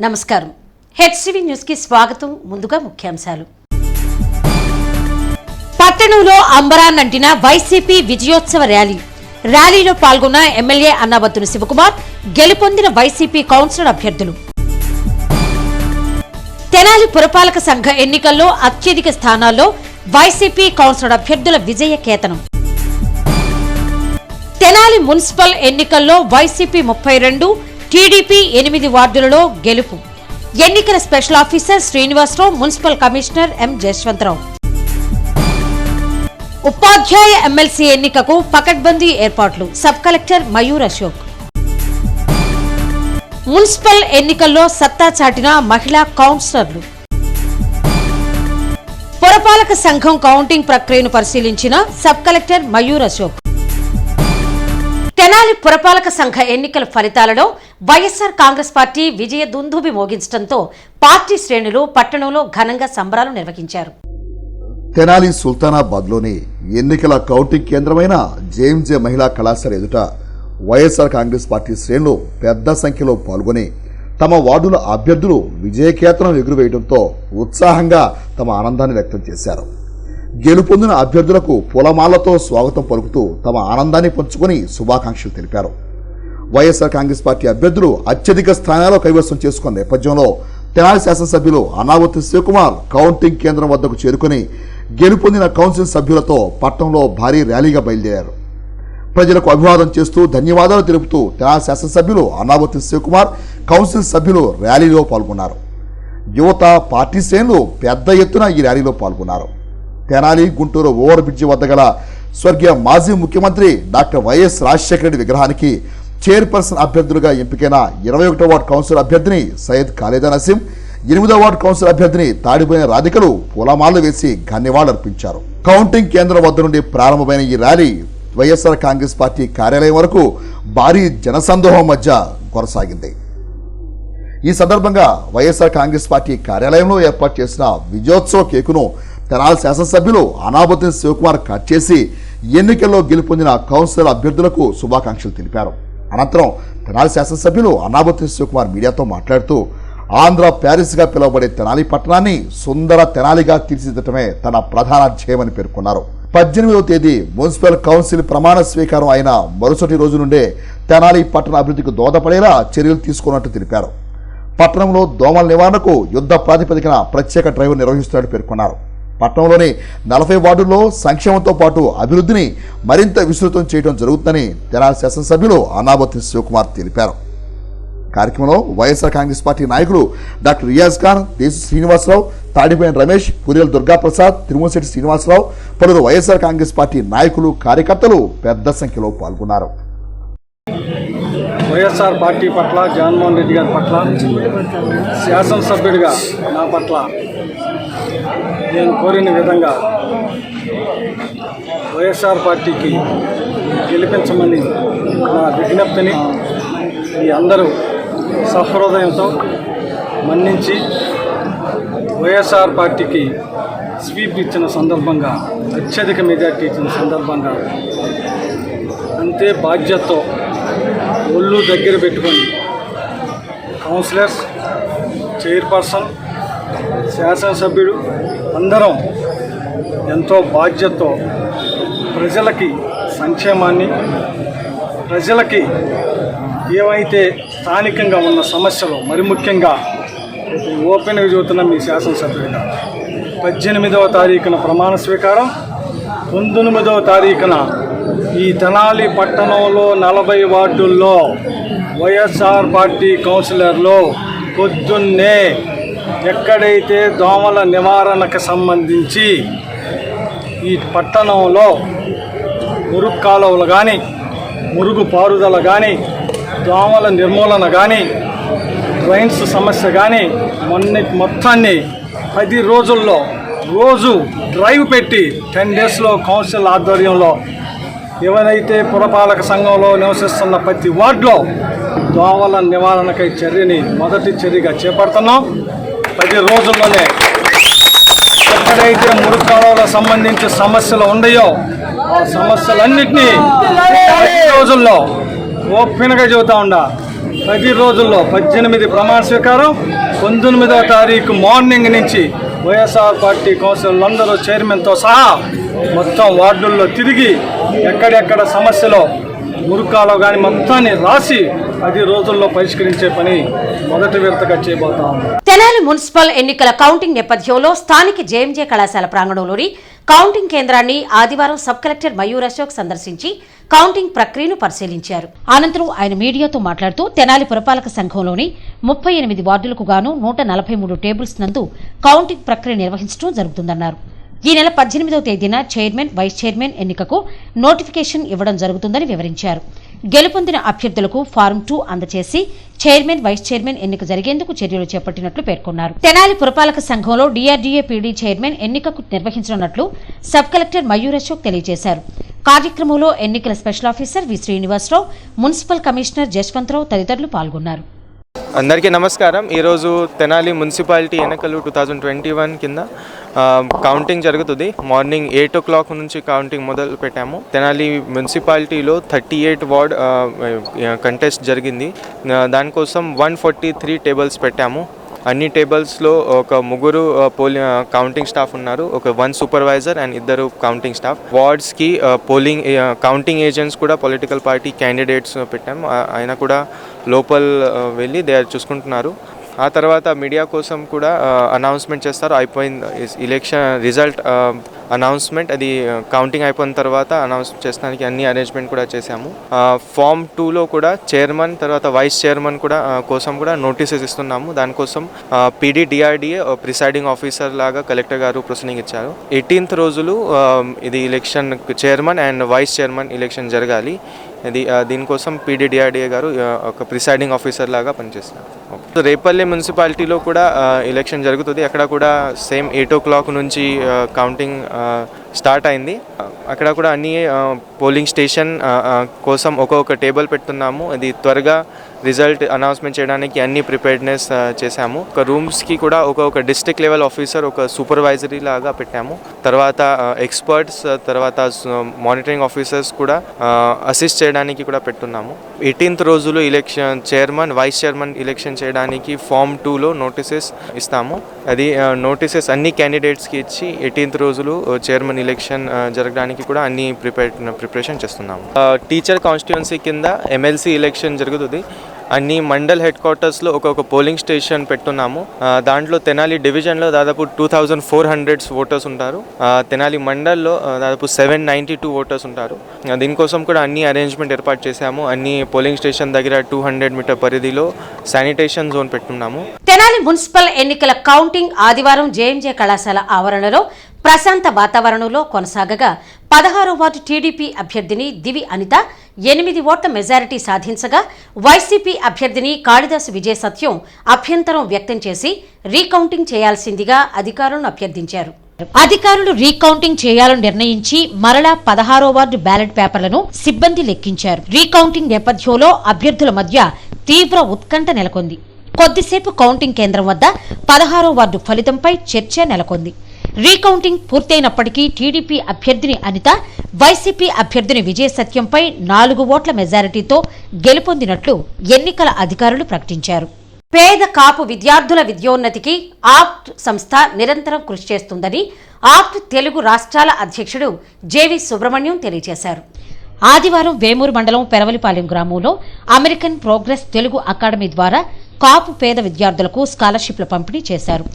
నమస్కారం. HCV news కి స్వాగతం. ముందుగా ముఖ్యాంశాలు. పట్టణంలో అంబరాన్నంటిన వైసీపీ విజయోత్సవ ర్యాలీలో పాల్గొన్న ఎమ్మెల్యే అన్నాబత్తుని శివకుమార్, గెలుపొందిన వైసీపీ కౌన్సిలర్ అభ్యర్థులు. తెనాలి పురపాలక సంఘ ఎన్నికల్లో అత్యధిక స్థానాల్లో వైసీపీ కౌన్సిలర్ అభ్యర్థుల విజయ కేతనం. తెనాలి మున్సిపల్ ఎన్నికల్లో వైసీపీ 32, టీడీపీ 8 వార్డులలో గెలుపు. ఎన్నికల special officer Srinivasarao, municipal commissioner M Jayashwantharao. ఉపాధ్యాయ ఎమ్మెల్సీ ఎన్నికకు పకడ్బందీ ఏర్పాట్లు. Sub collector Mayur Ashok. Municipal ఎన్నికల్లో సత్తా చాటిన మహిళా కౌన్సిలర్లు. పురపాలక సంఘం కౌంటింగ్ ప్రక్రియను పరిశీలించిన సబ్ కలెక్టర్ మయూర్ అశోక్. తెనాలి పురపాలక సంఘ ఎన్నికల ఫలితాలలో వైఎస్ఆర్ కాంగ్రెస్ పార్టీ విజయ దుందుబి మోగించడంతో పార్టీ శ్రేణులు పట్టణంలో ఘనంగా సంబరాలు నిర్వహించారు. తెనాలి సుల్తానాబాద్లోని ఎన్నికల కౌంటింగ్ కేంద్రమైన జేఎంజే మహిళా కళాశాల ఎదుట వైఎస్ఆర్ కాంగ్రెస్ పార్టీ శ్రేణులు పెద్ద సంఖ్యలో పాల్గొని తమ వార్డుల అభ్యర్థులు విజయకేతనం ఎగురవేయడంతో ఉత్సాహంగా తమ ఆనందాన్ని వ్యక్తం చేశారు. గెలుపొందిన అభ్యర్థులకు పూలమాలతో స్వాగతం పలుకుతూ తమ ఆనందాన్ని పంచుకొని శుభాకాంక్షలు తెలిపారు. వైఎస్ఆర్ కాంగ్రెస్ పార్టీ అభ్యర్థులు అత్యధిక స్థానాల్లో కైవసం చేసుకున్న నేపథ్యంలో తెనాలి శాసనసభ్యులు అన్నాబత్తుని శివకుమార్ కౌంటింగ్ కేంద్రం వద్దకు చేరుకుని గెలుపొందిన కౌన్సిల్ సభ్యులతో పట్టణంలో భారీ ర్యాలీగా బయలుదేరారు. ప్రజలకు అభివాదం చేస్తూ ధన్యవాదాలు తెలుపుతూ తెనాలి శాసనసభ్యులు అన్నాబత్తుని శివకుమార్ కౌన్సిల్ సభ్యులు ర్యాలీలో పాల్గొన్నారు. యువత, పార్టీ శ్రేణులు పెద్ద ఎత్తున ఈ ర్యాలీలో పాల్గొన్నారు. తెనాలి గుంటూరు ఓవర్ బ్రిడ్జి వద్ద గల స్వర్గీయ మాజీ ముఖ్యమంత్రి డాక్టర్ వైఎస్ రాజశేఖర రెడ్డి విగ్రహానికి చైర్పర్సన్ అభ్యర్థులుగా ఎంపికైన 21వ వార్డు కౌన్సిలర్ అభ్యర్థిని సయ్యద్ ఖాళీదా నసీం, 8వ వార్డు కౌన్సిలర్ అభ్యర్థిని తాడిపోయిన రాధికలు పూలమాలలు వేసి ఘన్యవాళులర్పించారు. కౌంటింగ్ కేంద్రం వద్ద నుండి ప్రారంభమైన ఈ ర్యాలీ వైఎస్ఆర్ కాంగ్రెస్ పార్టీ కార్యాలయం వరకు భారీ జనసందోహం మధ్య కొనసాగింది. ఈ సందర్భంగా వైఎస్ఆర్ కాంగ్రెస్ పార్టీ కార్యాలయంలో ఏర్పాటు చేసిన విజయోత్సవ కేకును తెనాలి శాసనసభ్యులు అన్నాబత్తుని శివకుమార్ కట్ చేసి ఎన్నికల్లో గెలుపొందిన కౌన్సిలర్ అభ్యర్థులకు శుభాకాంక్షలు తెలిపారు. అనంతరం తెనాలి శాసనసభ్యులు అన్నాబత్తుని శివకుమార్ మీడియాతో మాట్లాడుతూ ఆంధ్ర ప్యారిస్గా పిలువబడే తెనాలి పట్టణాన్ని సుందర తెనాలిగా తీర్చిదిద్దటమే తన ప్రధాన ధ్యేయమని పేర్కొన్నారు. 18వ తేదీ మున్సిపల్ కౌన్సిల్ ప్రమాణ స్వీకారం అయిన మరుసటి రోజు నుండే తెనాలి పట్టణ అభివృద్ధికి దోహదపడేలా చర్యలు తీసుకున్నట్టు తెలిపారు. పట్టణంలో దోమల నివారణకు యుద్ధ ప్రాతిపదికన ప్రత్యేక డ్రైవ్ నిర్వహిస్తున్నట్టు పేర్కొన్నారు. పట్టణంలోని 40 వార్డుల్లో సంక్షేమంతో పాటు అభివృద్ధిని మరింత విస్తృతం చేయడం జరుగుతుందని తెనాలి శాసనసభ్యులు అన్నాబత్తుని శివకుమార్ తెలిపారు. కార్యక్రమంలో వైఎస్ఆర్ కాంగ్రెస్ పార్టీ నాయకులు డాక్టర్ రియాజ్ ఖాన్, దేశు శ్రీనివాసరావు, తాడిపోయిన రమేష్, పురియల్ దుర్గాప్రసాద్, తిరుమలశెట్టి శ్రీనివాసరావు, పలువురు వైఎస్ఆర్ కాంగ్రెస్ పార్టీ నాయకులు, కార్యకర్తలు పెద్ద సంఖ్యలో పాల్గొన్నారు. వైఎస్ఆర్ పార్టీ పట్ల, జగన్మోహన్ రెడ్డి గారి పట్ల, శాసనసభ్యుడిగా నా పట్ల నేను కోరిన విధంగా వైఎస్ఆర్ పార్టీకి గెలిపించమని నా విజ్ఞప్తిని ఈ అందరూ సహృదయంతో మన్నించి వైఎస్ఆర్ పార్టీకి స్వీప్ ఇచ్చిన సందర్భంగా, అత్యధిక మెజార్టీ ఇచ్చిన సందర్భంగా అంతే బాధ్యతతో ఒళ్ళు దగ్గర పెట్టుకొని కౌన్సిలర్స్, చైర్పర్సన్, శాసనసభ్యుడు అందరం ఎంతో బాధ్యతతో ప్రజలకి సంక్షేమాన్ని, ప్రజలకి ఏవైతే స్థానికంగా ఉన్న సమస్యలు, మరి ముఖ్యంగా ఓపెన్గా చూస్తున్న మీ శాసనసభ్యుడిగా 18వ తారీఖున ప్రమాణ స్వీకారం, 19వ తారీఖున ఈ తెనాలి పట్టణంలో 40 వార్డుల్లో వైఎస్ఆర్ పార్టీ కౌన్సిలర్లు పొద్దున్నే ఎక్కడైతే దోమల నివారణకు సంబంధించి ఈ పట్టణంలో మురుగు కాలువలు కానీ, మురుగు పారుదల కానీ, దోమల నిర్మూలన కానీ, డ్రైన్స్ సమస్య కానీ మొత్తాన్ని 10 రోజుల్లో రోజు డ్రైవ్ పెట్టి 10 డేస్లో కౌన్సిల్ ఆధ్వర్యంలో ఎవరైతే పురపాలక సంఘంలో నివసిస్తున్న ప్రతి వార్డులో దోమల నివారణకై చర్యని మొదటి చర్యగా చేపడుతున్నాం. 10 రోజుల్లోనే ఎక్కడైతే మురుగు కాలువలకు సంబంధించి సమస్యలు ఉన్నాయో ఆ సమస్యలన్నింటినీ 10 రోజుల్లో ఓపెన్గా చెబుతా ఉండా 10 రోజుల్లో 18 ప్రమాణ స్వీకారం, 19వ తారీఖు మార్నింగ్ నుంచి వైఎస్ఆర్ పార్టీ కౌన్సిలర్లు అందరూ చైర్మన్తో సహా మొత్తం వార్డుల్లో తిరిగి ఎక్కడెక్కడ సమస్యలో మురుకాలో కానీ మొత్తాన్ని రాసి 10 రోజుల్లో పరిష్కరించే పని మొదటి విడతగా చేయబోతా ఉన్నాం. తెనాలి మున్సిపల్ ఎన్నికల కౌంటింగ్ నేపథ్యంలో స్థానిక జేఎంజే కళాశాల ప్రాంగణంలోని కౌంటింగ్ కేంద్రాన్ని ఆదివారం సబ్ కలెక్టర్ మయూర్ అశోక్ సందర్శించి కౌంటింగ్ ప్రక్రియను పరిశీలించారు. అనంతరం ఆయన మీడియాతో మాట్లాడుతూ తెనాలి పురపాలక సంఘంలోని 38 వార్డులకు గాను 143 టేబుల్స్ నందు కౌంటింగ్ ప్రక్రియ నిర్వహించడం జరుగుతుందన్నారు. ఈ నెల 18వ తేదీన చైర్మన్, వైస్ చైర్మన్ ఎన్నికకు నోటిఫికేషన్ ఇవ్వడం జరుగుతుందని వివరించారు. గెలుపొందిన అభ్యర్థులకు ఫారం 2 అందజేసి చైర్మన్, వైస్ చైర్మన్ ఎన్నిక జరిగేందుకు చర్యలు చేపట్టినట్లు పేర్కొన్నారు. తెనాలి పురపాలక సంఘంలో డీఆర్డీఏ పీడీ చైర్మన్ ఎన్నికకు నిర్వహించనున్నట్లు సబ్ కలెక్టర్ మయూర్ అశోక్ తెలియజేశారు. కార్యక్రమంలో ఎన్నికల స్పెషల్ ఆఫీసర్ వి శ్రీనివాసరావు, మున్సిపల్ కమిషనర్ జశ్వంతరావు తదితరులు పాల్గొన్నారు. అందరికీ నమస్కారం. ఈరోజు తెనాలి మున్సిపాలిటీ ఎన్నికలు 2021 కింద కౌంటింగ్ జరుగుతుంది. మార్నింగ్ 8 o'clock నుంచి కౌంటింగ్ మొదలు పెట్టాము. తెనాలి మున్సిపాలిటీలో 38 వార్డ్ కంటెస్ట్ జరిగింది. దానికోసం 143 టేబుల్స్ పెట్టాము. అన్ని టేబుల్స్లో ఒక 3 కౌంటింగ్ స్టాఫ్ ఉన్నారు, ఒక 1 సూపర్వైజర్ అండ్ 2 కౌంటింగ్ స్టాఫ్. వార్డ్స్కి కౌంటింగ్ ఏజెంట్స్ కూడా పొలిటికల్ పార్టీ క్యాండిడేట్స్ పెట్టాము. ఆయన కూడా లోపల వెళ్ళి దే చూసుకుంటున్నారు. ఆ తర్వాత మీడియా కోసం కూడా అనౌన్స్మెంట్ చేస్తారు. అయిపోయింది ఎలక్షన్ రిజల్ట్ అనౌన్స్మెంట్, అది కౌంటింగ్ అయిపోయిన తర్వాత అనౌన్స్ చేసడానికి అన్ని అరేంజ్మెంట్ కూడా చేశాము. ఫామ్ 2లో కూడా చైర్మన్ తర్వాత వైస్ చైర్మన్ కూడా కోసం కూడా నోటీసెస్ ఇస్తున్నాము. దానికోసం పీడీ డిఆర్డీఏ ప్రిసైడింగ్ ఆఫీసర్ లాగా కలెక్టర్ గారు ప్రొసీడింగ్ ఇచ్చారు. 18th రోజులు ఇది election chairman and vice chairman election జరగాలి. ఇది దీనికోసం పీడీ డిఆర్డీఏ గారు ఒక ప్రిసైడింగ్ ఆఫీసర్ లాగా పనిచేస్తారు. రేపల్లి మున్సిపాలిటీలో కూడా ఎలక్షన్ జరుగుతుంది. అక్కడ కూడా సేమ్ 8 o'clock నుంచి కౌంటింగ్ స్టార్ట్ అయింది. అక్కడ కూడా అన్ని పోలింగ్ స్టేషన్ కోసం ఒక్కొక్క టేబుల్ పెడుతున్నాము. అది త్వరగా రిజల్ట్ అనౌన్స్మెంట్ చేయడానికి అన్ని ప్రిపేర్డ్నెస్ చేశాము. ఒక రూమ్స్కి కూడా ఒక్కొక్క డిస్ట్రిక్ట్ లెవెల్ ఆఫీసర్, ఒక సూపర్వైజరీ లాగా పెట్టాము. తర్వాత ఎక్స్పర్ట్స్, తర్వాత మానిటరింగ్ ఆఫీసర్స్ కూడా అసిస్ట్ చేయడానికి కూడా పెట్టున్నాము. 18th రోజులు election chairman, vice chairman election చేయడానికి ఫామ్ 2లో నోటీసెస్ ఇస్తాము. అది నోటీసెస్ అన్ని క్యాండిడేట్స్కి ఇచ్చి 18th రోజులు చైర్మన్ ఎలక్షన్ జరగడానికి కూడా అన్ని ప్రిపరేషన్ చేస్తున్నాము. టీచర్ కాన్స్టిట్యుయెన్సీ కింద ఎమ్మెల్సీ ఎలక్షన్ జరుగుతుంది. అన్ని మండల్ హెడ్ క్వార్టర్స్లో ఒక్కొక్క పోలింగ్ స్టేషన్ పెట్టున్నాము. దాంట్లో తెనాలి డివిజన్లో దాదాపు 2400 ఓటర్స్ ఉంటారు. తెనాలి మండల్లో దాదాపు 792 ఓటర్స్ ఉంటారు. దీనికోసం కూడా అన్ని అరేంజ్మెంట్ ఏర్పాటు చేశాము. అన్ని పోలింగ్ స్టేషన్ దగ్గర 200 మీటర్ పరిధిలో శానిటేషన్ జోన్ పెట్టున్నాము. తెనాలి మున్సిపల్ ఎన్నికల కౌంటింగ్ ఆదివారం జేఎంజే కళాశాల ఆవరణలో ప్రశాంత వాతావరణంలో కొనసాగగా 16వ వార్డు టీడీపీ అభ్యర్థిని దివి అనిత 8 ఓట్ల మెజారిటీ సాధించగా వైసీపీ అభ్యర్థిని కాళిదాసు విజయ సత్యం అభ్యంతరం వ్యక్తం చేసి రీకౌంటింగ్ చేయాల్సిందిగా అధికారులను అభ్యర్థించారు. అధికారులు రీకౌంటింగ్ చేయాలని నిర్ణయించి మరలా 16వ వార్డు బ్యాలెట్ పేపర్లను సిబ్బంది లెక్కించారు. రీకౌంటింగ్ నేపథ్యంలో అభ్యర్థుల మధ్య తీవ్ర ఉత్కంఠ నెలకొంది. కొద్దిసేపు కౌంటింగ్ కేంద్రం వద్ద 16వ వార్డు ఫలితంపై చర్చ నెలకొంది. రీకౌంటింగ్ పూర్తయినప్పటికీ టీడీపీ అభ్యర్థిని అనిత వైసీపీ అభ్యర్థిని విజయ సత్యంపై 4 ఓట్ల మెజారిటీతో గెలుపొందినట్లు ఎన్నికల అధికారులు ప్రకటించారు. పేద కాపు విద్యార్థుల విద్యోన్నతికి ఆప్ట్ సంస్థ నిరంతరం కృషి చేస్తుందని ఆప్ట్ తెలుగు రాష్ట్రాల అధ్యక్షుడు జేవి సుబ్రహ్మణ్యం తెలియజేశారు. ఆదివారం వేమూరు మండలం పెరవలిపాలెం గ్రామంలో అమెరికన్ ప్రోగ్రెస్ తెలుగు అకాడమీ ద్వారా కాపు పేద విద్యార్థులకు స్కాలర్షిప్ల పంపిణీ చేశారు.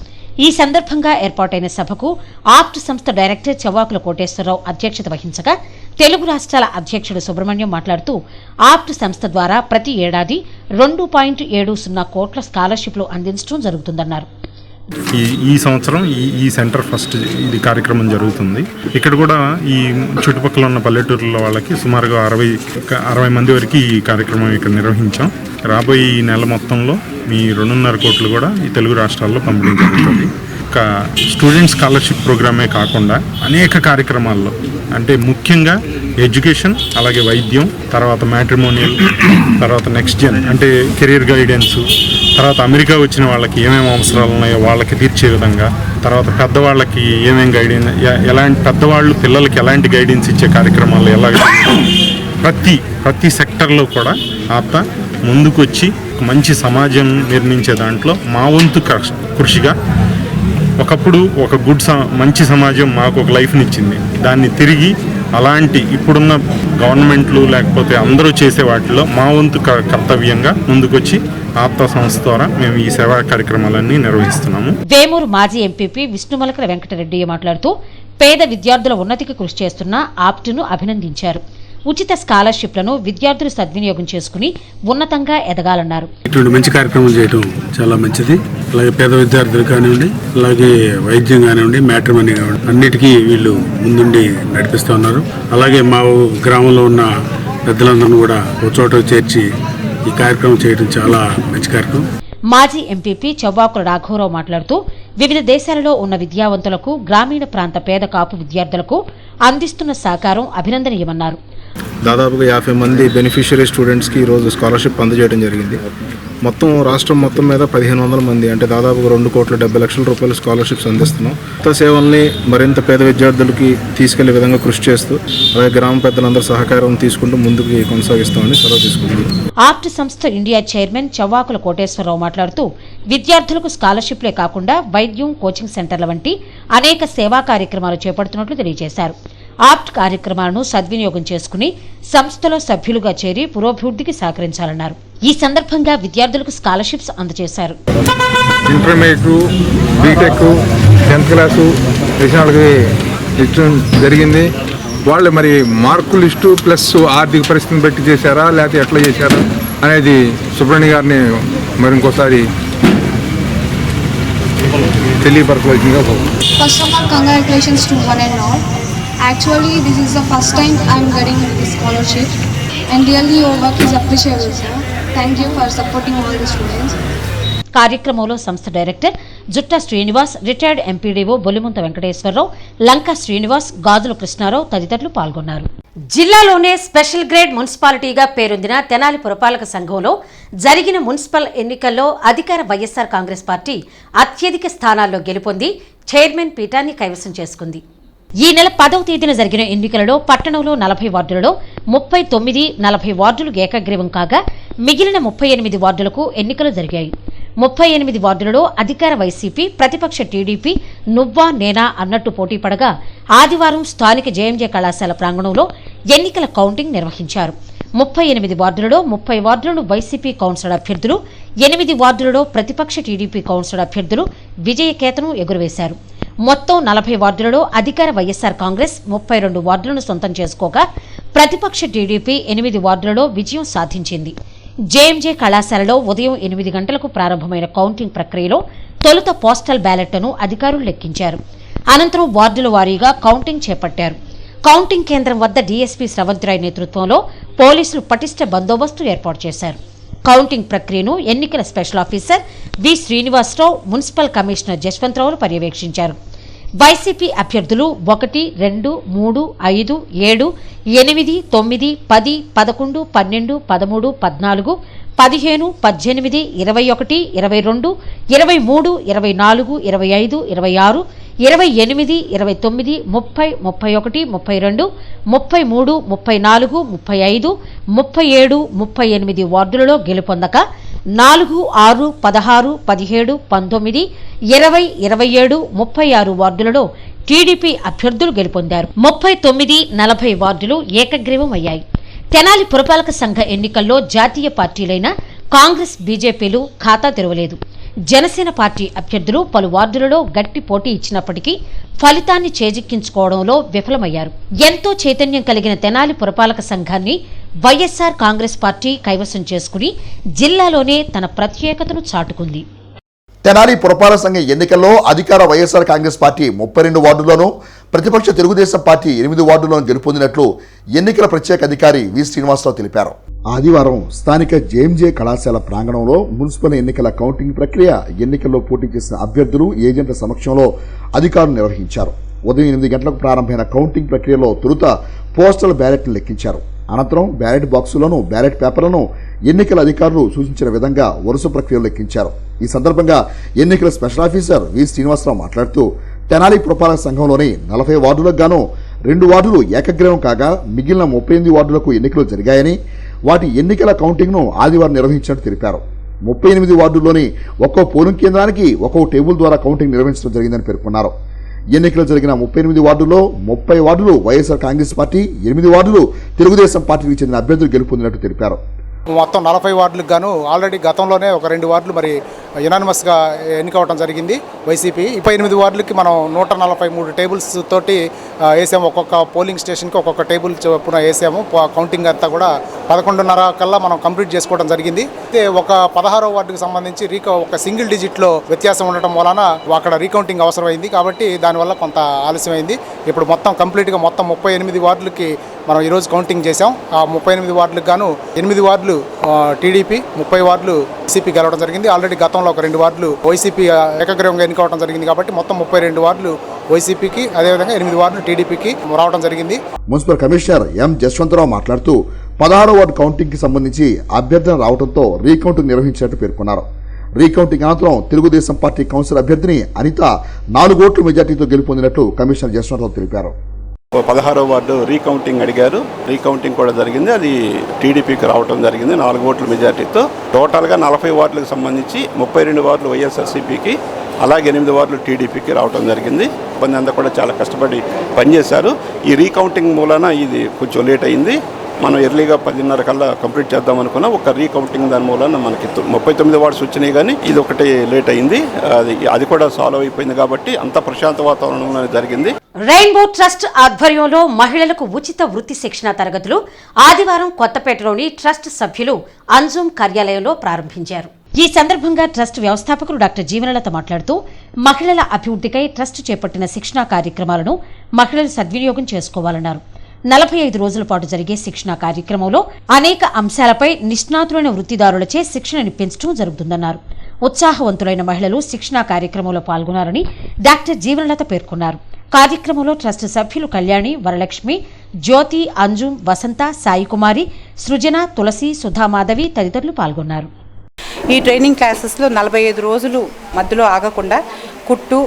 ఈ సందర్భంగా ఏర్పాటైన సభకు ఆప్ట్ సంస్థ డైరెక్టర్ చవ్వాకుల కోటేశ్వరరావు అధ్యక్షత వహించగా తెలుగు రాష్ట్రాల అధ్యక్షుడు సుబ్రహ్మణ్యం మాట్లాడుతూ ఆప్ట్ సంస్థ ద్వారా ప్రతి ఏడాది 2.70 కోట్ల స్కాలర్షిప్లు అందించడం జరుగుతుందన్నారు. ఈ సంవత్సరం ఈ సెంటర్ ఫస్ట్ ఇది కార్యక్రమం జరుగుతుంది. ఇక్కడ కూడా ఈ చుట్టుపక్కల ఉన్న పల్లెటూరుల వాళ్ళకి సుమారుగా 60 మంది వరకు ఈ కార్యక్రమం ఇక్కడ నిర్వహించాం. రాబోయే ఈ నెల మొత్తంలో మీ 2.5 కోట్లు కూడా ఈ తెలుగు రాష్ట్రాల్లో పంపిణీ జరుగుతుంది. ఒక స్టూడెంట్ స్కాలర్షిప్ ప్రోగ్రామే కాకుండా అనేక కార్యక్రమాల్లో, అంటే ముఖ్యంగా ఎడ్యుకేషన్, అలాగే వైద్యం, తర్వాత మ్యాట్రిమోనియల్, తర్వాత నెక్స్ట్ జెన్ అంటే కెరీర్ గైడెన్స్, తర్వాత అమెరికా వచ్చిన వాళ్ళకి ఏమేమి అవసరాలు ఉన్నాయో వాళ్ళకి తీర్చే విధంగా, తర్వాత పెద్దవాళ్ళకి ఏమేమి గైడెన్స్, ఎలాంటి పెద్దవాళ్ళు పిల్లలకి ఎలాంటి గైడెన్స్ ఇచ్చే కార్యక్రమాలు ప్రతి సెక్టర్లో కూడా ఆప్త ముందుకొచ్చి ఒక మంచి సమాజం నిర్మించే దాంట్లో మా వంతు కృషిగా ఒకప్పుడు ఒక మంచి సమాజం మాకు ఒక లైఫ్నిచ్చింది. దాన్ని తిరిగి అలాంటి ఇప్పుడున్న గవర్నమెంట్లు లేకపోతే అందరూ చేసే వాటిలో మా వంతు కర్తవ్యంగా ముందుకొచ్చి ఆప్తా సంస్థ ద్వారా మేము ఈ సేవా కార్యక్రమాలన్నీ నిర్వహిస్తున్నాము. వేమూరు మాజీ ఎంపీపీ విష్ణుమలకర వెంకటరెడ్డి మాట్లాడుతూ పేద విద్యార్థుల ఉన్నతికి కృషి చేస్తున్న ఆప్ట్ను అభినందించారు. ఉచిత స్కాలర్షిప్లను విద్యార్థులు సద్వినియోగం చేసుకుని ఉన్నతంగా ఎదగాలన్నారు. ఇటువంటి మంచి కార్యక్రమం చేయడం చాలా మంచిది. అలాగే పేద విద్యార్థులు కానివ్వండి, అలాగే వైద్యం కానివ్వండి, మ్యాట్రిమనీ కానివ్వండి, అన్నిటికీ వీళ్ళు ముందుండి నడిపిస్తూ ఉన్నారు. అలాగే మా గ్రామంలో ఉన్న పెద్దలందరినీ కూడా ఒక చోట చేర్చి ఈ కార్యక్రమం చేయడం చాలా మంచి కార్యక్రమం. మాజీ ఎంపీపీ చౌబాకుల రాఘవరావు మాట్లాడుతూ వివిధ దేశాలలో ఉన్న విద్యావంతులకు, గ్రామీణ ప్రాంత పేద కాపు విద్యార్థులకు అందిస్తున్న సహకారం అభినందనీయమన్నారు. దాదాపుగా 50 మంది బెనిఫిషియరీ స్టూడెంట్స్కి ఈరోజు స్కాలర్షిప్ అందజేయడం జరిగింది. మొత్తం రాష్ట్రం మొత్తం మీద 1500 మంది అంటే దాదాపుగా 2,70,00,000 రూపాయల స్కాలర్షిప్స్ అందిస్తున్నాం. కొత్త సేవల్ని మరింత పేద విద్యార్థులకి తీసుకెళ్లే విధంగా కృషి చేస్తూ అలాగే గ్రామ పెద్దలందరూ సహకారం తీసుకుంటూ ముందుకు కొనసాగిస్తామని సెలవు తీసుకుంటున్నాం. ఆప్ట్ సంస్థ ఇండియా చైర్మన్ చవ్వాకుల కోటేశ్వరరావు మాట్లాడుతూ విద్యార్థులకు స్కాలర్షిప్లే కాకుండా వైద్యం, కోచింగ్ సెంటర్ల వంటి అనేక సేవా కార్యక్రమాలు చేపడుతున్నట్లు తెలియజేశారు. ఆప్ట్ కార్యక్రమాలను సద్వినియోగం చేసుకుని సంస్థలో సభ్యులుగా చేరి పురోభివృద్ధికి సహకరించాలన్నారు. ఈ సందర్భంగా విద్యార్థులకు స్కాలర్షిప్స్ అందజేశారు. ఇంటర్మీడియట్, బీటెక్, 10th క్లాసు విషయాలకి ఇచ్చడం జరిగింది. వాళ్ళు మరి మార్కు లిస్టు ప్లస్ ఆర్థిక పరిస్థితిని బట్టి చేశారా లేకపోతే ఎట్లా చేశారా అనేది సుబ్రహ్మణ్య గారిని మరి ఇంకోసారి తెలియపరచవలసిందిగా. First of all congratulations to one and all. Actually, this is the first time I am getting this scholarship and really your work is appreciable, sir. Thank you for supporting all the students. కార్యక్రమంలో సంస్థ director Jutta Srinivas, retired MPDO Bolimuntha Venkateswararao, Lanka Srinivas, Gajula Krishnarao తదితరులు పాల్గొన్నారు. జిల్లాలోనే special grade మున్సిపాలిటీగా పేరొందిన తెనాలి పురపాలక సంఘంలో జరిగిన municipal ఎన్నికల్లో అధికార వైఎస్ఆర్ కాంగ్రెస్ పార్టీ అత్యధిక స్థానాల్లో గెలుపొంది చైర్మన్ పీఠాన్ని కైవసం చేసుకుంది. ఈ నెల 10వ తేదీన జరిగిన ఎన్నికలలో పట్టణంలో 40 వార్డులలో 39, 40 వార్డులు ఏకగ్రీవం కాగా మిగిలిన 38 వార్డులకు ఎన్నికలు జరిగాయి. 38 వార్డులలో అధికార వైసీపీ, ప్రతిపక్ష టీడీపీ నువ్వా నేనా అన్నట్టు పోటీ పడగా ఆదివారం స్థానిక జేఎంజే కళాశాల ప్రాంగణంలో ఎన్నికల కౌంటింగ్ నిర్వహించారు. 38 వార్డులలో 30 వార్డులను వైసీపీ కౌన్సిలర్ అభ్యర్థులు, 8 వార్డులలో ప్రతిపక్ష టీడీపీ కౌన్సిలర్ అభ్యర్థులు విజయకేతనం ఎగురవేశారు. మొత్తం 40 వార్డులలో అధికార వైఎస్ఆర్ కాంగ్రెస్ 32 వార్డులను సొంతం చేసుకోగా ప్రతిపక్ష టీడీపీ 8 వార్డులలో విజయం సాధించింది. జేఎంజే కళాశాలలో ఉదయం 8 గంటలకు ప్రారంభమైన కౌంటింగ్ ప్రక్రియలో తొలుత పోస్టల్ బ్యాలెట్లను అధికారులు లెక్కించారు. అనంతరం వార్డుల వారీగా కౌంటింగ్ చేపట్టారు. కౌంటింగ్ కేంద్రం వద్ద డీఎస్పీ స్రవంతిరాయ్ నేతృత్వంలో పోలీసులు పటిష్ట బందోబస్తు ఏర్పాటు చేశారు. కౌంటింగ్ ప్రక్రియను ఎన్నికల స్పెషల్ ఆఫీసర్ వి శ్రీనివాసరావు, మున్సిపల్ కమిషనర్ జశ్వంతరావులు పర్యవేక్షించారు. వైసీపీ అభ్యర్థులు 1, 2, 3, 5, 7, 8, 9, 10, 11, 12, 13, 14, 15, 18, 21, 22, 23, 24, 25, 26, 28, 29, 30, 31, 32, 33, 34, 35, 37, 38 వార్డులలో గెలుపొందక 4, 6, 16, 17, 19, 20, 27, 36 వార్డులలో టీడీపీ అభ్యర్థులు గెలుపొందారు. 39, 40 వార్డులు ఏకగ్రీవం అయ్యాయి. తెనాలి పురపాలక సంఘ ఎన్నికల్లో జాతీయ పార్టీలైన కాంగ్రెస్, బీజేపీలు ఖాతా తెరవలేదు. జనసేన పార్టీ అభ్యర్థులు పలు వార్డులలో గట్టి పోటీ ఇచ్చినప్పటికీ ఫలితాన్ని చేజిక్కించుకోవడంలో విఫలమయ్యారు. ఎంతో చైతన్యం కలిగిన తెనాలి పురపాలక సంఘాన్ని వైఎస్ఆర్ కాంగ్రెస్ పార్టీ కైవసం చేసుకుని జిల్లాలోనే తన ప్రత్యేకతను చాటుకుంది. తెనాలి పురపాలక సంఘ ఎన్నికల్లో అధికార వైఎస్ఆర్ కాంగ్రెస్ పార్టీ 32 వార్డుల్లోనూ, ప్రతిపక్ష తెలుగుదేశం పార్టీ 8 వార్డుల్లోనూ గెలుపొందినట్లు ఎన్నికల ప్రత్యేక అధికారి వి శ్రీనివాసరావు తెలిపారు. ఆదివారం స్థానిక జేఎంజే కళాశాల ప్రాంగణంలో మున్సిపల్ ఎన్నికల కౌంటింగ్ ప్రక్రియ, ఎన్నికల్లో పోటీ చేసిన అభ్యర్థులు, ఏజెంట్ల సమక్షంలో అధికారులు నిర్వహించారు. ఉదయం 8 గంటలకు ప్రారంభమైన కౌంటింగ్ ప్రక్రియలో తొలుత పోస్టల్ బ్యాలెట్లు లెక్కించారు. అనంతరం బ్యాలెట్ బాక్సులను, బ్యాలెట్ పేపర్లను ఎన్నికల అధికారులు సూచించిన విధంగా వరుస ప్రక్రియలు లెక్కించారు. ఈ సందర్భంగా ఎన్నికల స్పెషల్ ఆఫీసర్ వి శ్రీనివాసరావు మాట్లాడుతూ తెనాలి పురపాలక సంఘంలోని 40 వార్డులకు గాను 2 వార్డులు ఏకగ్రీవం కాగా మిగిలిన 38 వార్డులకు ఎన్నికలు జరిగాయని, వాటి ఎన్నికల కౌంటింగ్ను ఆదివారం నిర్వహించినట్టు తెలిపారు. 38 వార్డుల్లోని ఒక్కో పోలింగ్ కేంద్రానికి ఒక్కో టేబుల్ ద్వారా కౌంటింగ్ నిర్వహించడం జరిగిందని పేర్కొన్నారు. ఎన్నికలు జరిగిన 38 వార్డుల్లో 30 వార్డులు వైఎస్ఆర్ కాంగ్రెస్ పార్టీ, 8 వార్డులు తెలుగుదేశం పార్టీకి చెందిన అభ్యర్థులు గెలుపొందినట్టు తెలిపారు. మొత్తం 40 వార్డులకు గాను ఆల్రెడీ గతంలోనే ఒక 2 వార్డులు మరి యునానిమస్గా ఎన్నికవడం జరిగింది వైసీపీ. 38 వార్డులకి మనం 143 టేబుల్స్ తోటి వేసాము. ఒక్కొక్క పోలింగ్ స్టేషన్కి ఒక్కొక్క టేబుల్ చొప్పున వేసాము. కౌంటింగ్ అంతా కూడా 11:30 కల్లా మనం కంప్లీట్ చేసుకోవడం జరిగింది. అయితే ఒక 16వ వార్డుకి సంబంధించి ఒక సింగిల్ డిజిట్లో వ్యత్యాసం ఉండటం వలన అక్కడ రీకౌంటింగ్ అవసరమైంది. కాబట్టి దానివల్ల కొంత ఆలస్యమైంది. ఇప్పుడు మొత్తం కంప్లీట్గా మొత్తం 38 వార్డులకి మనం ఈరోజు కౌంటింగ్ చేసాం. ఆ 38 వార్డులకు గాను 8 వార్డులు టీడీపీ, 30 వార్డులు వైసీపీ గెలవడం జరిగింది. ఆల్రెడీ గతంలో ఒక 2 వార్డులు వైసీపీ ఏకగ్రీవంగా ఎన్నికవడం జరిగింది. కాబట్టి మొత్తం 32 వార్డులు వైసీపీకి, అదేవిధంగా 8 వార్డులు టీడీపీకి రావడం జరిగింది. మున్సిపల్ కమిషనర్ ఎం జశ్వంతరావు మాట్లాడుతూ 16వ వార్డు కౌంటింగ్కి సంబంధించి అభ్యర్థన రావడంతో రీకౌంటింగ్ నిర్వహించినట్టు పేర్కొన్నారు. రీకౌంటింగ్ అనంతరం తెలుగుదేశం పార్టీ కౌన్సిల్ అభ్యర్థిని అనిత 4 ఓట్ల మెజార్టీతో గెలుపొందినట్లు కమిషనర్ జశ్వంతరావు తెలిపారు. 16వ వార్డు రీకౌంటింగ్ అడిగారు. రీకౌంటింగ్ కూడా జరిగింది. అది టీడీపీకి రావడం జరిగింది 4 ఓట్ల మెజార్టీతో. టోటల్గా 40 వార్డులకు సంబంధించి 32 వార్డులు వైఎస్ఆర్సీపీకి, అలాగే 8 వార్డులు టీడీపీకి రావడం జరిగింది. ఇబ్బంది అంతా కూడా చాలా కష్టపడి పనిచేశారు. ఈ రీకౌంటింగ్ మూలన ఇది కొంచెం లేట్ అయింది. మనం ఎర్లీగా 10:30 కల్లా కంప్లీట్ చేద్దాం అనుకున్నా. ఒక రీకౌంటింగ్ దాని మూలన మనకి 39 వార్డ్స్ వచ్చినాయి, కానీ ఇది ఒకటి లేట్ అయింది. అది కూడా సాల్వ్ అయిపోయింది. కాబట్టి అంత ప్రశాంత వాతావరణంలో జరిగింది. రెయిన్బో ట్రస్ట్ ఆధ్వర్యంలో మహిళలకు ఉచిత వృత్తి శిక్షణ తరగతులు ఆదివారం కొత్తపేటలోని ట్రస్ట్ సభ్యులు అంజుమ్ కార్యాలయంలో ప్రారంభించారు. ఈ సందర్భంగా ట్రస్ట్ వ్యవస్థాపకులు డాక్టర్ జీవనలత మాట్లాడుతూ మహిళల అభివృద్ధికై ట్రస్ట్ చేపట్టిన శిక్షణా కార్యక్రమాలను మహిళలు సద్వినియోగం చేసుకోవాలన్నారు. 45 రోజుల పాటు జరిగే శిక్షణా కార్యక్రమంలో అనేక అంశాలపై నిష్ణాతులైన వృత్తిదారులచే శిక్షణను పెంచడం జరుగుతుందన్నారు. ఉత్సాహవంతులైన మహిళలు శిక్షణా కార్యక్రమంలో పాల్గొన్నారని డాక్టర్ జీవనలత పేర్కొన్నారు. కార్యక్రమంలో ట్రస్ట్ సభ్యులు కళ్యాణి, వరలక్ష్మి, జ్యోతి, అంజుమ్, వసంత, సాయికుమారి, సృజన, తులసి, సుధామాధవి తదితరులు పాల్గొన్నారు. ఈ ట్రైనింగ్ క్లాసెస్లో 45 రోజులు మధ్యలో ఆగకుండా కుట్టు,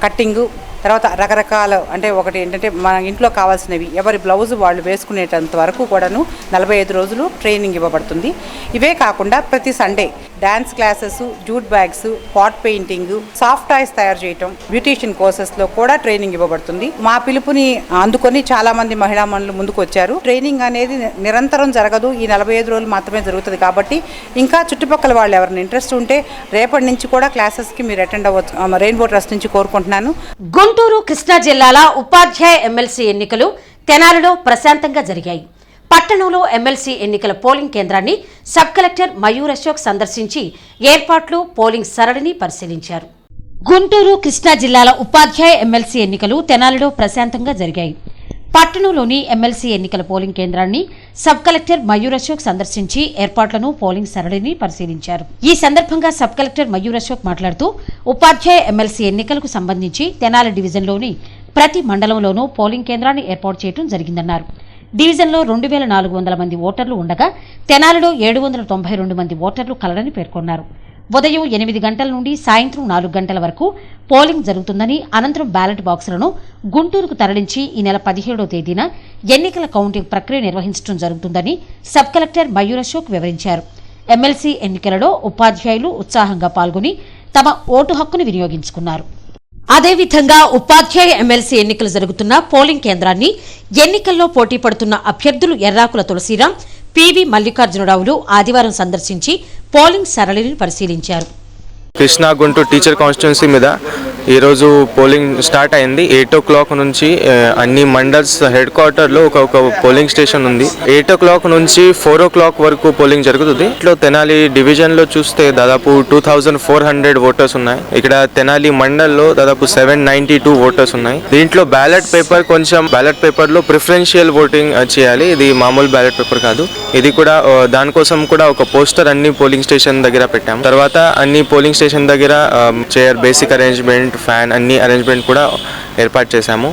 కట్టింగు, తర్వాత రకరకాల అంటే ఒకటి ఏంటంటే మన ఇంట్లో కావాల్సినవి ఎవరి బ్లౌజ్ వాళ్ళు వేసుకునేటంత వరకు కూడాను 45 రోజులు ట్రైనింగ్ ఇవ్వబడుతుంది. ఇవే కాకుండా ప్రతి Sunday dance classes, jute bags, pot painting, soft toys తయారు చేయటం, బ్యూటీషియన్ కోర్సెస్లో కూడా ట్రైనింగ్ ఇవ్వబడుతుంది. మా పిలుపుని అందుకొని చాలా మంది మహిళా మనులు ముందుకు వచ్చారు. ట్రైనింగ్ అనేది నిరంతరం జరగదు, ఈ 45 రోజులు మాత్రమే జరుగుతుంది. కాబట్టి ఇంకా చుట్టుపక్కల వాళ్ళు ఎవరైనా ఇంట్రెస్ట్ ఉంటే రేపటి నుంచి కూడా క్లాసెస్కి మీరు అటెండ్ అవ్వచ్చు రెయిన్బో ట్రస్ట్ నుంచి కోరుకుంటున్నాను. గుంటూరు, కృష్ణా జిల్లాల ఉపాధ్యాయ ఎమ్మెల్సీ ఎన్నికలు తెనాలిలో ప్రశాంతంగా జరిగాయి. పట్టణంలో ఎమ్మెల్సీ ఎన్నికల పోలింగ్ కేంద్రాన్ని సబ్ కలెక్టర్ మయూర్ అశోక్ సందర్శించి ఏర్పాట్లు, పోలింగ్ సరళిని పరిశీలించారు. గుంటూరు, కృష్ణా జిల్లాల ఉపాధ్యాయ ఎమ్మెల్సీ ఎన్నికలు తెనాలిలో ప్రశాంతంగా జరిగాయి. పట్టణంలోని ఎమ్మెల్సీ ఎన్నికల పోలింగ్ కేంద్రాన్ని సబ్ కలెక్టర్ మయూర్ అశోక్ సందర్శించి ఏర్పాట్లను, పోలింగ్ సరళిని పరిశీలించారు. ఈ సందర్భంగా సబ్ కలెక్టర్ మయూర్ అశోక్ మాట్లాడుతూ ఉపాధ్యాయ ఎమ్మెల్సీ ఎన్నికలకు సంబంధించి తెనాలి డివిజన్లోని ప్రతి మండలంలోనూ పోలింగ్ కేంద్రాన్ని ఏర్పాటు చేయడం జరిగిందన్నారు. డివిజన్లో 2400 మంది ఓటర్లు ఉండగా తెనాలిలో 792 మంది ఓటర్లు కలరని పేర్కొన్నారు. ఉదయం 8 గంటల నుండి సాయంత్రం 4 గంటల వరకు పోలింగ్ జరుగుతుందని, అనంతరం బ్యాలెట్ బాక్సులను గుంటూరుకు తరలించి ఈ నెల 17వ తేదీన ఎన్నికల కౌంటింగ్ ప్రక్రియ నిర్వహించడం జరుగుతుందని సబ్ కలెక్టర్ మయూర్ అశోక్ వివరించారు. ఎమ్మెల్సీ ఎన్నికలలో ఉపాధ్యాయులు ఉత్సాహంగా పాల్గొని తమ ఓటు హక్కును వినియోగించుకున్నారు. అదేవిధంగా ఉపాధ్యాయ ఎమ్మెల్సీ ఎన్నికలు జరుగుతున్న పోలింగ్ కేంద్రాన్ని ఎన్నికల్లో పోటీ పడుతున్న అభ్యర్థులు ఎర్రాకుల తులసిరాం, పివి మల్లికార్జునరావులు ఆదివారం సందర్శించి పోలింగ్ సరళిని పరిశీలించారు. కృష్ణా గుంటూరు టీచర్ కాన్స్టిట్యున్సీ మీద ఈరోజు పోలింగ్ స్టార్ట్ అయింది. 8 o'clock నుంచి అన్ని మండల్స్ హెడ్ క్వార్టర్లో ఒక పోలింగ్ స్టేషన్ ఉంది. 8 o'clock నుంచి 4 o'clock వరకు పోలింగ్ జరుగుతుంది. ఇట్లా తెనాలి డివిజన్లో చూస్తే దాదాపు 2400 ఓటర్స్ ఉన్నాయి. ఇక్కడ తెనాలి మండల్లో దాదాపు 792 ఓటర్స్ ఉన్నాయి. దీంట్లో బ్యాలెట్ పేపర్లో ప్రిఫరెన్షియల్ ఓటింగ్ చేయాలి. ఇది మామూలు బ్యాలెట్ పేపర్ కాదు. ఇది కూడా దానికోసం కూడా ఒక పోస్టర్ అన్ని పోలింగ్ స్టేషన్ దగ్గర పెట్టాము. తర్వాత అన్ని పోలింగ్ స్టేషన్ దగ్గర చైర్, బేసిక్ అరేంజ్మెంట్, ఫ్యాన్ అన్ని అరేంజ్మెంట్ కూడా ఏర్పాటు చేశాము.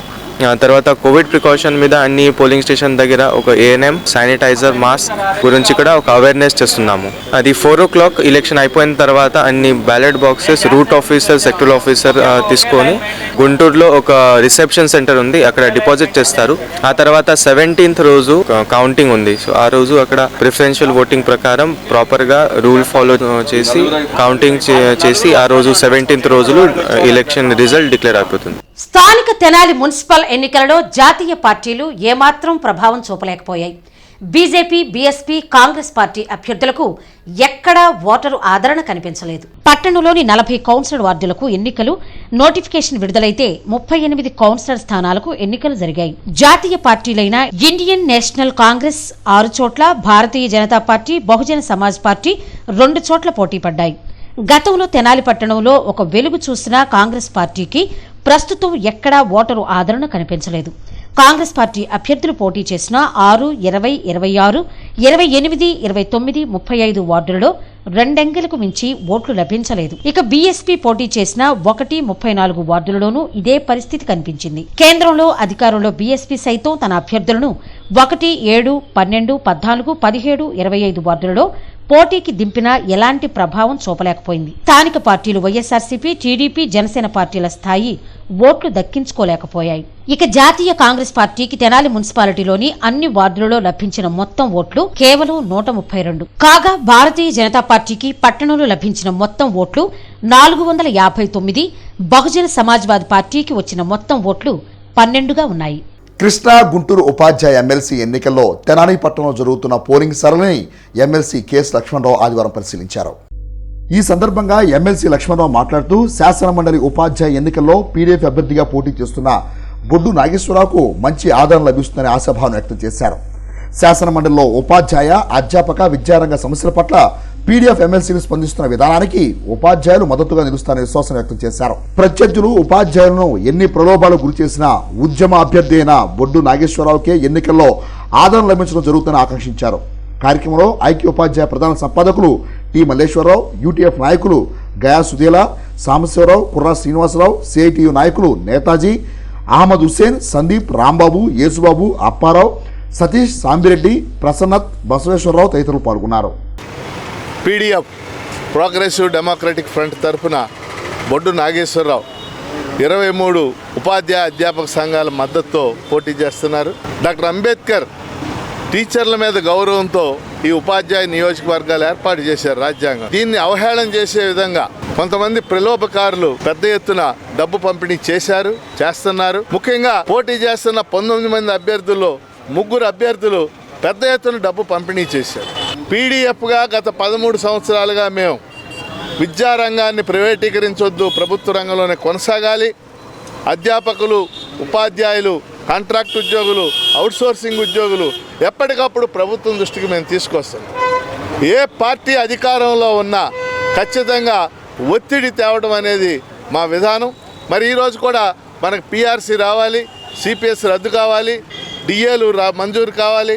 తర్వాత కోవిడ్ ప్రికాషన్ మీద అన్ని పోలింగ్ స్టేషన్ దగ్గర ఒక ఏఎన్ఎం శానిటైజర్ మాస్క్ గురించి కూడా ఒక అవేర్నెస్ చేస్తున్నాము. అది 4 o'clock ఎలక్షన్ అయిపోయిన తర్వాత అన్ని ballot boxes route officer sectoral officer తీసుకొని గుంటూరులో ఒక రిసెప్షన్ సెంటర్ ఉంది, అక్కడ డిపాజిట్ చేస్తారు. ఆ తర్వాత 17th రోజు కౌంటింగ్ ఉంది. సో ఆ రోజు అక్కడ ప్రిఫరెన్షియల్ ఓటింగ్ ప్రకారం ప్రాపర్గా రూల్ ఫాలో చేసి కౌంటింగ్ చేసి ఆ రోజు 17th రోజులు ఎలక్షన్ రిజల్ట్ డిక్లేర్ అయిపోతుంది. స్థానిక తెనాలి మున్సిపల్ ఎన్నికలలో జాతీయ పార్టీలు ఏమాత్రం ప్రభావం చూపలేకపోయాయి. బీజేపీ, బీఎస్పీ, కాంగ్రెస్ పార్టీ అభ్యర్థులకు ఎక్కడా ఓటరు ఆదరణ కనిపించలేదు. పట్టణంలోని 40 కౌన్సిలర్ వార్డులకు ఎన్నికలు నోటిఫికేషన్ విడుదలైతే 38 కౌన్సిలర్ స్థానాలకు ఎన్నికలు జరిగాయి. జాతీయ పార్టీలైన ఇండియన్ నేషనల్ కాంగ్రెస్ 6 చోట్ల, భారతీయ జనతా పార్టీ, బహుజన సమాజ్ పార్టీ 2 చోట్ల పోటీ పడ్డాయి. గతంలో తెనాలి పట్టణంలో ఒక వెలుగు చూసిన కాంగ్రెస్ పార్టీకి ప్రస్తుతం ఎక్కడా ఓటరు ఆదరణ కనిపించలేదు. కాంగ్రెస్ పార్టీ అభ్యర్థులు పోటీ చేసిన 6, 20, 26, 28, 29, 35 వార్డులలో 2 అంకెలకు మించి ఓట్లు లభించలేదు. ఇక బీఎస్పీ పోటీ చేసిన 1, 34 వార్డులలోనూ ఇదే పరిస్థితి కనిపించింది. కేంద్రంలో అధికారంలో బీఎస్పీ సైతం తన అభ్యర్థులను 1, 7, 12, 14, 17, 25 వార్డులలో పోటీకి దింపినా ఎలాంటి ప్రభావం చూపలేకపోయింది. స్థానిక పార్టీలు వైఎస్ఆర్సీపీ, టీడీపీ, జనసేన పార్టీల స్థాయి ఓట్లు దక్కించుకోలేకపోయాయి. ఇక జాతీయ కాంగ్రెస్ పార్టీకి తెనాలి మున్సిపాలిటీలోని అన్ని వార్డులలో లభించిన మొత్తం ఓట్లు కేవలం 132. కాగా భారతీయ జనతా పార్టీకి పట్టణంలో లభించిన మొత్తం ఓట్లు 459. బహుజన సమాజ్వాదీ పార్టీకి వచ్చిన మొత్తం ఓట్లు 12గా ఉన్నాయి. కృష్ణా గుంటూరు ఉపాధ్యాయ ఎమ్మెల్సీ ఎన్నికల్లో తెనాలి పట్టణంలో జరుగుతున్న పోలింగ్ సరళిని ఎమ్మెల్సీ కెఎస్ లక్ష్మణరావు ఆదివారం పరిశీలించారు. ఈ సందర్భంగా ఎమ్మెల్సీ లక్ష్మణరావు మాట్లాడుతూ శాసనమండలి ఉపాధ్యాయ ఎన్నికల్లో పీడీఎఫ్ అభ్యర్థిగా పోటీ చేస్తున్న బొడ్డు నాగేశ్వరరావుకు మంచి ఆదరణ లభిస్తుందని ఆశాభావం వ్యక్తం చేశారు. శాసనమండలిలో ఉపాధ్యాయ, అధ్యాపక, విద్యారంగ సమస్యల పట్ల పీడీఎఫ్ ఎమ్మెల్సీలు స్పందిస్తున్న విధానానికి ఉపాధ్యాయులు మద్దతుగా నిలుస్తారని విశ్వాసం వ్యక్తం చేశారు. ప్రత్యర్థులు ఉపాధ్యాయులను ఎన్ని ప్రలోభాలకు గురి చేసినా ఉద్యమ అభ్యర్థి అయిన బొడ్డు నాగేశ్వరరావుకే ఎన్నికల్లో ఆదరణ లభించడం జరుగుతుందని ఆకాంక్షించారు. కార్యక్రమంలో ఐక్య ఉపాధ్యాయ ప్రధాన సంపాదకులు టి మల్లేశ్వరరావు, యూటీఎఫ్ నాయకులు గయా సుధీల, సాంబశివరావు, కుర్రా శ్రీనివాసరావు, సిఐటియు నాయకులు నేతాజీ, అహ్మద్ హుస్సేన్, సందీప్, రాంబాబు, యేసుబాబు, అప్పారావు, సతీష్, సాంబిరెడ్డి, ప్రసన్నత్, బసవేశ్వరరావు తదితరులు పాల్గొన్నారు. పీడీఎఫ్ ప్రోగ్రెసివ్ డెమోక్రటిక్ ఫ్రంట్ తరఫున బొడ్డు నాగేశ్వరరావు 23 ఉపాధ్యాయ అధ్యాపక సంఘాల మద్దతుతో పోటీ చేస్తున్నారు. డాక్టర్ అంబేద్కర్ టీచర్ల మీద గౌరవంతో ఈ ఉపాధ్యాయ నియోజకవర్గాలు ఏర్పాటు చేశారు రాజ్యాంగం. దీన్ని అవహేళన చేసే విధంగా కొంతమంది ప్రలోభకారులు పెద్ద ఎత్తున డబ్బు పంపిణీ చేస్తున్నారు. ముఖ్యంగా పోటీ చేస్తున్న 19 మంది అభ్యర్థుల్లో 3 అభ్యర్థులు పెద్ద ఎత్తున డబ్బు పంపిణీ చేశారు. పీడీఎఫ్గా గత 13 సంవత్సరాలుగా మేము విద్యారంగాన్ని ప్రైవేటీకరించొద్దు, ప్రభుత్వ రంగంలోనే కొనసాగాలి, అధ్యాపకులు, ఉపాధ్యాయులు, కాంట్రాక్ట్ ఉద్యోగులు, అవుట్సోర్సింగ్ ఉద్యోగులు ఎప్పటికప్పుడు ప్రభుత్వం దృష్టికి మేము తీసుకొస్తాం. ఏ పార్టీ అధికారంలో ఉన్నా ఖచ్చితంగా ఒత్తిడి తేవడం అనేది మా విధానం. మరి ఈరోజు కూడా మనకు పీఆర్సీ రావాలి, సిపిఎస్ రద్దు కావాలి, డిఏలు మంజూరు కావాలి,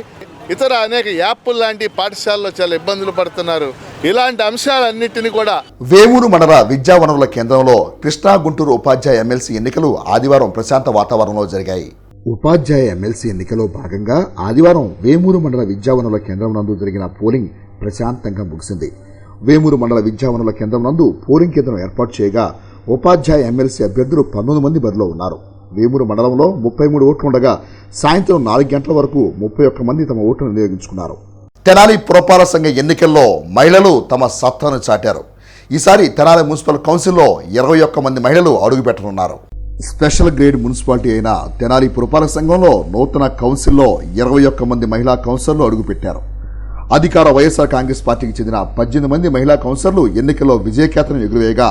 ఇతర అనేక యాప్లు లాంటి పాఠశాలలో చాలా ఇబ్బందులు పడుతున్నారు. ఇలాంటి అంశాలన్నింటినీ కూడా వేమూరు మండల విద్యా వనరుల కేంద్రంలో కృష్ణా గుంటూరు ఉపాధ్యాయ ఎమ్మెల్సీ ఎన్నికలు ఆదివారం ప్రశాంత వాతావరణంలో జరిగాయి. ఉపాధ్యాయ ఎమ్మెల్సీ ఎన్నికలో భాగంగా ఆదివారం వేమూరు మండల విద్యా వనరుల కేంద్రం నందు జరిగిన పోలింగ్ ప్రశాంతంగా ముగిసింది. వేమూరు మండల విద్యా వనరుల కేంద్రం నందు పోలింగ్ కేంద్రం ఏర్పాటు చేయగా ఉపాధ్యాయ ఎమ్మెల్సీ అభ్యర్థులు 19 మంది బరిలో ఉన్నారు. వేమూరు మండలంలో 33 ఓట్లు ఉండగా సాయంత్రం 4 గంటల వరకు 31 మంది తమ ఓటును వినియోగించుకున్నారు. తెనాలి పురపాలక సంఘ ఎన్నికల్లో మహిళలు తమ సత్తాను చాటారు. ఈసారి తెనాలి మున్సిపల్ కౌన్సిల్లో 21 మంది మహిళలు అడుగుపెట్టనున్నారు. స్పెషల్ గ్రేడ్ మున్సిపాలిటీ అయిన తెనాలి పురపాలక సంఘంలో నూతన కౌన్సిల్లో 21 మంది మహిళా కౌన్సిలర్లు అడుగుపెట్టారు. అధికార వైఎస్ఆర్ కాంగ్రెస్ పార్టీకి చెందిన 18 మంది మహిళా కౌన్సిలర్లు ఎన్నికల్లో విజయకేతనం ఎగురవేయగా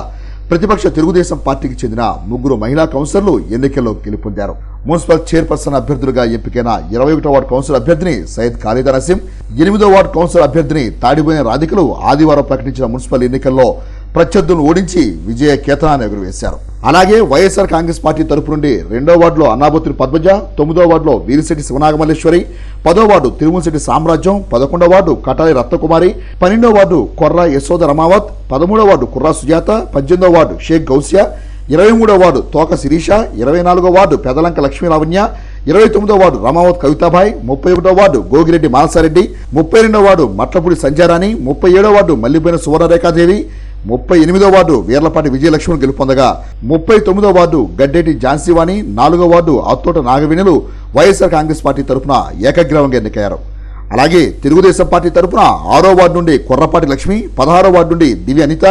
ప్రతిపక్ష తెలుగుదేశం పార్టీకి చెందిన 3 మహిళా కౌన్సిలర్లు ఎన్నికల్లో గెలుపొందారు. మున్సిపల్ చైర్పర్సన్ అభ్యర్థులుగా ఎంపికైన 21వ వార్డు కౌన్సిలర్ అభ్యర్థిని సయ్యద్ ఖాళీదా నసీం, 8వ వార్డు కౌన్సిలర్ అభ్యర్థిని తాడిపోయిన రాధికలు ఆదివారం ప్రకటించిన మున్సిపల్ ఎన్నికల్లో ప్రత్యర్థులను ఓడించి విజయ కేతనాన్ని ఎగురవేశారు. అలాగే వైఎస్ఆర్ కాంగ్రెస్ పార్టీ తరపు నుండి 2వ వార్డులో అన్నాబొత్తుని పద్మజ, 9వ వార్డులో వీరిశెట్టి శివనాగమల్లేశ్వరి, 10వ వార్డు తిరుమలశెట్టి సామ్రాజ్యం, 11వ వార్డు కటాలి రత్నకుమారి, 12వ వార్డు కొర్రా యశోద రమావత్, 13వ వార్డు కుర్రా సుజాత, 18వ వార్డు షేక్ గౌసియా, 23వ వార్డు తోక శిరీష, 24వ వార్డు పెదలంక లక్ష్మీ లావణ్య, 29వ వార్డు రమావత్ కవితాబాయ్, 31వ వార్డు గోగిరెడ్డి మానసారెడ్డి, 32వ వార్డు మట్లపూడి సంధ్యారాణి, 37వ వార్డు మల్లిపోయిన సువర్ణరేఖాదేవి, 38వ వార్డు వీర్లపాటి విజయలక్ష్మణ్ గెలుపొందగా 39వ వార్డు గడ్డేటి ఝాన్సీవాణి, 4వ వార్డు అత్తోట నాగవేణులు వైఎస్ఆర్ కాంగ్రెస్ పార్టీ తరఫున ఏకగ్రీవంగా ఎన్నికయ్యారు. అలాగే తెలుగుదేశం పార్టీ తరఫున 6వ వార్డు నుండి కొర్రపాటి లక్ష్మి, 16వ వార్డు నుండి దివ్య అనిత,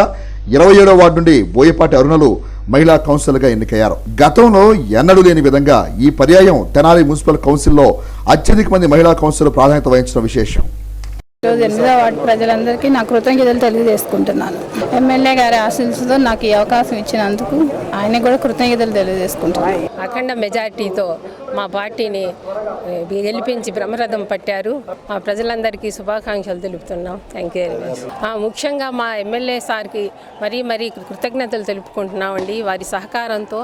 27వ వార్డు నుండి బోయపాటి అరుణలు మహిళా కౌన్సిలర్గా ఎన్నికయ్యారు. గతంలో ఎన్నడూ లేని విధంగా ఈ పర్యాయం తెనాలి మున్సిపల్ కౌన్సిల్లో అత్యధిక మంది మహిళా కౌన్సిలర్ ప్రాధాన్యత వహించడం విశేషం. ఈరోజు 8వ వార్డు ప్రజలందరికీ నా కృతజ్ఞతలు తెలియజేసుకుంటున్నాను. ఎమ్మెల్యే గారి ఆశీస్సుతో నాకు ఈ అవకాశం ఇచ్చినందుకు ఆయనకు కూడా కృతజ్ఞతలు తెలియజేసుకుంటున్నాను. అఖండ మెజార్టీతో మా పార్టీని గెలిపించి బ్రహ్మరథం పట్టారు. మా ప్రజలందరికీ శుభాకాంక్షలు తెలుపుతున్నాం. Thank you very much. ముఖ్యంగా మా ఎమ్మెల్యే సార్కి మరీ కృతజ్ఞతలు తెలుపుకుంటున్నామండి. వారి సహకారంతో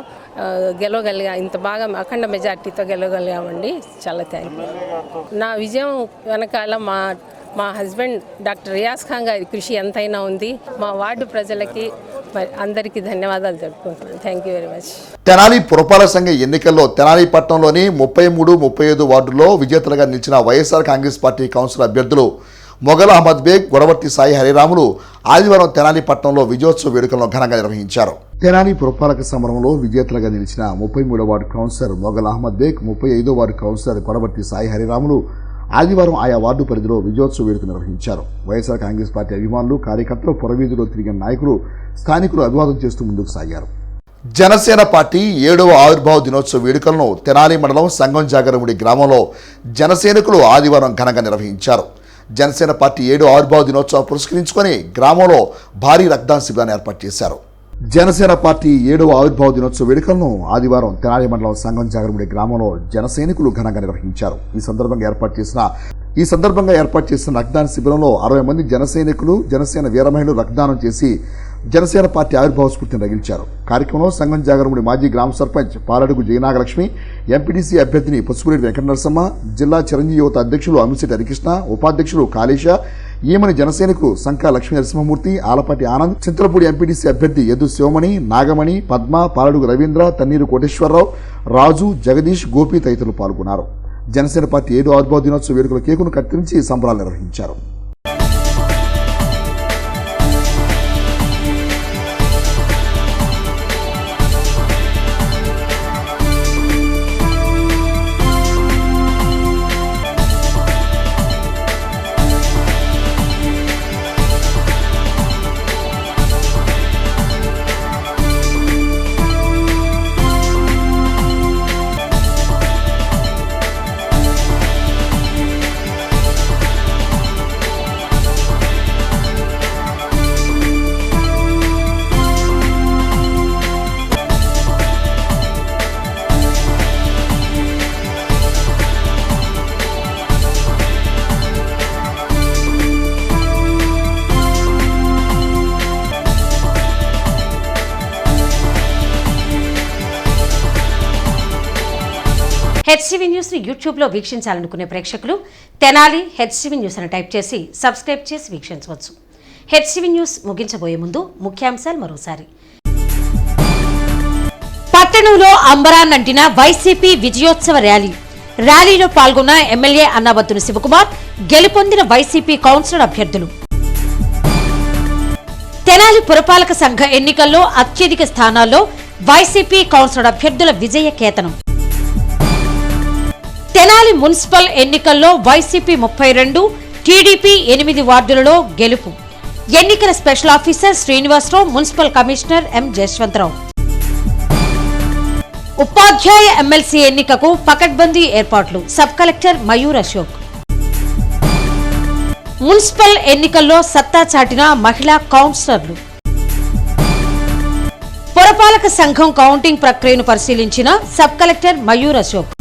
గెలవగలిగా ఇంత బాగా అఖండ మెజార్టీతో గెలవగలిగామండి. చాలా థ్యాంక్ యూ. నా విజయం వెనకాల మా హస్బెండ్ డాక్టర్ రియాజ్ ఖాన్ గారి కృషి ఎంతైనా ఉంది. మా వార్డు ప్రజలకి అందరికీ ధన్యవాదాలు తెలుపుకుంటున్నాను. Thank you very much. Tenali పురపాలక సంఘ ఎన్నికల్లో తెనాలి పట్టణంలోని 33, 35 వార్డుల్లో విజేతలుగా నిలిచిన వైఎస్ఆర్ కాంగ్రెస్ పార్టీ కౌన్సిల్ అభ్యర్థులు మొగల్ అహ్మద్ బేగ్, గొడవర్తి సాయి హరిరాములు ఆదివారం తెనాలి పట్టణంలో విజయోత్సవ వేడుకలను ఘనంగా నిర్వహించారు. తెనాలి పురపాలక సమరంలో విజేతలుగా నిలిచిన 33వ వార్డు కౌన్సిలర్ మొగల్ అహ్మద్ బేగ్, 35వ వార్డు కౌన్సిలర్ గొడవర్తి సాయి హరిరాములు ఆదివారం ఆయా వార్డు పరిధిలో విజయోత్సవ వేడుక నిర్వహించారు. వైఎస్ఆర్ కాంగ్రెస్ పార్టీ అభిమానులు, కార్యకర్తలు పురవీధిలో తిరిగిన నాయకులు, స్థానికులు అభివాదం చేస్తూ ముందుకు సాగారు. జనసేన పార్టీ 7వ ఆవిర్భావ దినోత్సవ వేడుకలను తెనాలి మండలం సంగం జాగరముడి గ్రామంలో జనసైనికులు ఆదివారం ఘనంగా నిర్వహించారు. జనసేన పార్టీ 7వ ఆవిర్భావ దినోత్సవం పురస్కరించుకొని గ్రామంలో భారీ రక్తదాన శిబిరాన్ని ఏర్పాటు చేశారు. జనసేన పార్టీ 7వ ఆవిర్భావ దినోత్సవ వేడుకలను ఆదివారం తెనాలి మండలం సంగం జాగరముడి గ్రామంలో జనసైనికులు ఘనంగా నిర్వహించారు. ఈ సందర్భంగా ఏర్పాటు చేసిన రక్తదాన శిబిరంలో 60 మంది జనసైనికులు, జనసేన వీర మహిళలు రక్తదానం చేసి జనసేన పార్టీ ఆవిర్భావ స్ఫూర్తిని రగిల్చారు. కార్యక్రమంలో సంగం జాగరముడి మాజీ గ్రామ సర్పంచ్ పాలడుగు జయనాగలక్ష్మి, ఎంపీటీసీ అభ్యర్థిని పసుపురెడ్డి వెంకట నరసమ్మ, జిల్లా చిరంజీవి యువత అధ్యక్షులు అమిశెట్టి హరికృష్ణ, ఉపాధ్యక్షులు కాళేశ, ఈమని జనసేనకు సంకా లక్ష్మీ నరసింహమూర్తి, ఆలపాటి ఆనంద్, చింతలపూడి ఎంపీటీసీ అభ్యర్థి యదు శివమణి, నాగమణి, పద్మ, పాలడుగు రవీంద్ర, తన్నీరు కోటేశ్వరరావు, రాజు, జగదీష్, గోపి తదితరులు పాల్గొన్నారు. జనసేన పార్టీ 7వ ఆవిర్భావ దినోత్సవ వేడుకల కేకును కత్తిరించి సంబరాలు నిర్వహించారు. హెచ్సివి న్యూస్ ని యూట్యూబ్ లో వీక్షించాలనుకునే ప్రేక్షకులు తెనాలి హెచ్సివి న్యూస్ అని టైప్ చేసి సబ్స్క్రైబ్ చేసి వీక్షించవచ్చు. హెచ్సివి న్యూస్ ముగించబోయే ముందు ముఖ్యాంశాలు మరోసారి. పట్టణంలో అంబరాన్నంటిన వైసీపీ విజయోత్సవ ర్యాలీలో పాల్గొన్న ఎమ్మెల్యే అన్నాబత్తుని శివకుమార్, గెలుపొందిన వైసీపీ కౌన్సిలర్ అభ్యర్థులు. తెనాలి పురపాలక సంఘ ఎన్నికల్లో అత్యధిక స్థానాల్లో వైసీపీ కౌన్సిలర్ అభ్యర్థుల విజయ కేతనం. తెనాలి మున్సిపల్ ఎన్నికల్లో వైసీపీ 32, టీడీపీ 8 వార్డులలో గెలుపు. ఎన్నికల special officer Srinivasarao, municipal commissioner M Jayashwantharao. ఉపాధ్యాయ ఎమ్మెల్సీ ఎన్నికకు పకడ్బందీ ఏర్పాట్లు, sub collector Mayur Ashok. Municipal ఎన్నికల్లో సత్తా చాటిన మహిళా కౌన్సిలర్లు. పురపాలక సంఘం కౌంటింగ్ ప్రక్రియను పరిశీలించిన sub collector Mayur Ashok.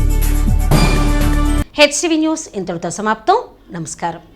HCV news ఇంతటితో సమాప్తం. నమస్కారం.